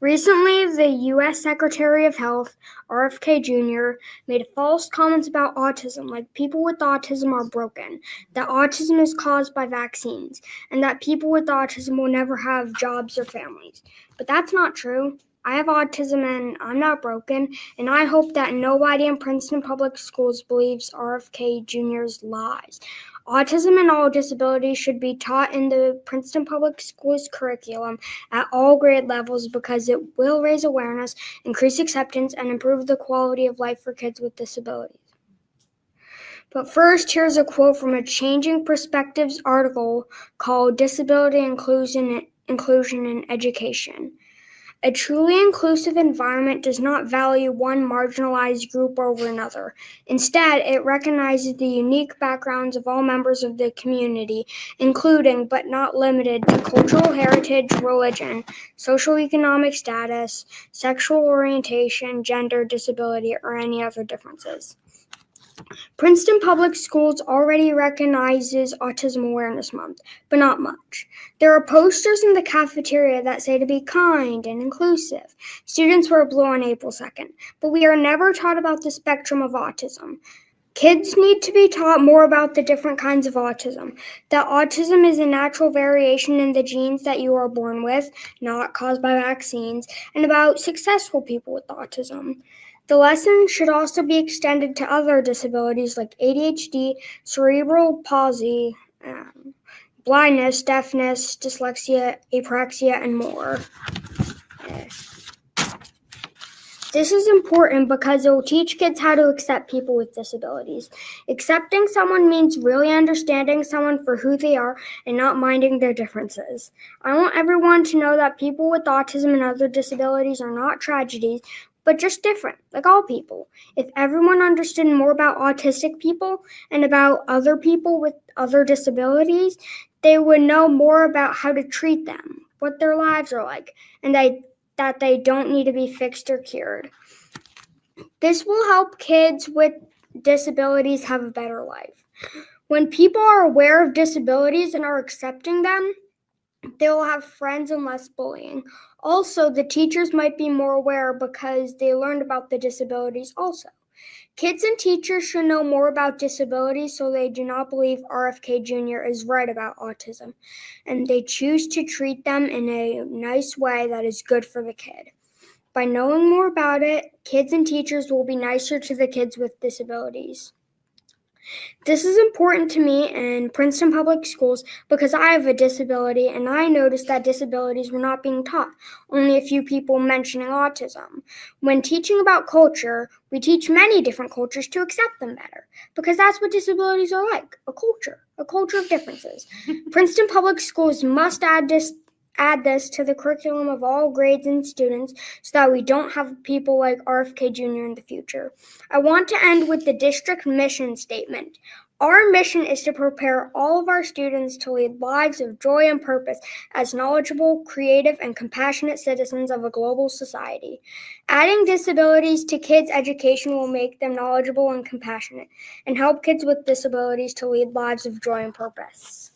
Recently, the U.S. Secretary of Health, RFK Jr., made false comments about autism, like people with autism are broken, that autism is caused by vaccines, and that people with autism will never have jobs or families. But that's not true. I have autism and I'm not broken, and I hope that nobody in Princeton Public Schools believes RFK Jr.'s lies. Autism and all disabilities should be taught in the Princeton Public Schools curriculum at all grade levels because it will raise awareness, increase acceptance, and improve the quality of life for kids with disabilities. But first, here's a quote from a Changing Perspectives article called Disability Inclusion in Education. A truly inclusive environment does not value one marginalized group over another. Instead, it recognizes the unique backgrounds of all members of the community, including but not limited to cultural heritage, religion, socioeconomic status, sexual orientation, gender, disability, or any other differences. Princeton Public Schools already recognizes Autism Awareness Month, but not much. There are posters in the cafeteria that say to be kind and inclusive. Students wear blue on April 2nd, but we are never taught about the spectrum of autism. Kids need to be taught more about the different kinds of autism, that autism is a natural variation in the genes that you are born with, not caused by vaccines, and about successful people with autism. The lesson should also be extended to other disabilities like ADHD, cerebral palsy, blindness, deafness, dyslexia, apraxia, and more. This is important because it will teach kids how to accept people with disabilities. Accepting someone means really understanding someone for who they are and not minding their differences. I want everyone to know that people with autism and other disabilities are not tragedies, but just different, like all people. If everyone understood more about autistic people and about other people with other disabilities, they would know more about how to treat them, what their lives are like, and that they don't need to be fixed or cured. This will help kids with disabilities have a better life. When people are aware of disabilities and are accepting them, they will have friends and less bullying. Also, the teachers might be more aware because they learned about the disabilities also. Kids and teachers should know more about disabilities so they do not believe RFK Jr. is right about autism, and they choose to treat them in a nice way that is good for the kid. By knowing more about it, kids and teachers will be nicer to the kids with disabilities. This is important to me in Princeton Public Schools because I have a disability and I noticed that disabilities were not being taught, only a few people mentioning autism. When teaching about culture, we teach many different cultures to accept them better because that's what disabilities are like, a culture of differences. Princeton Public Schools must add this to the curriculum of all grades and students so that we don't have people like RFK Jr. in the future. I want to end with the district mission statement. Our mission is to prepare all of our students to lead lives of joy and purpose as knowledgeable, creative, and compassionate citizens of a global society. Adding disabilities to kids' education will make them knowledgeable and compassionate and help kids with disabilities to lead lives of joy and purpose.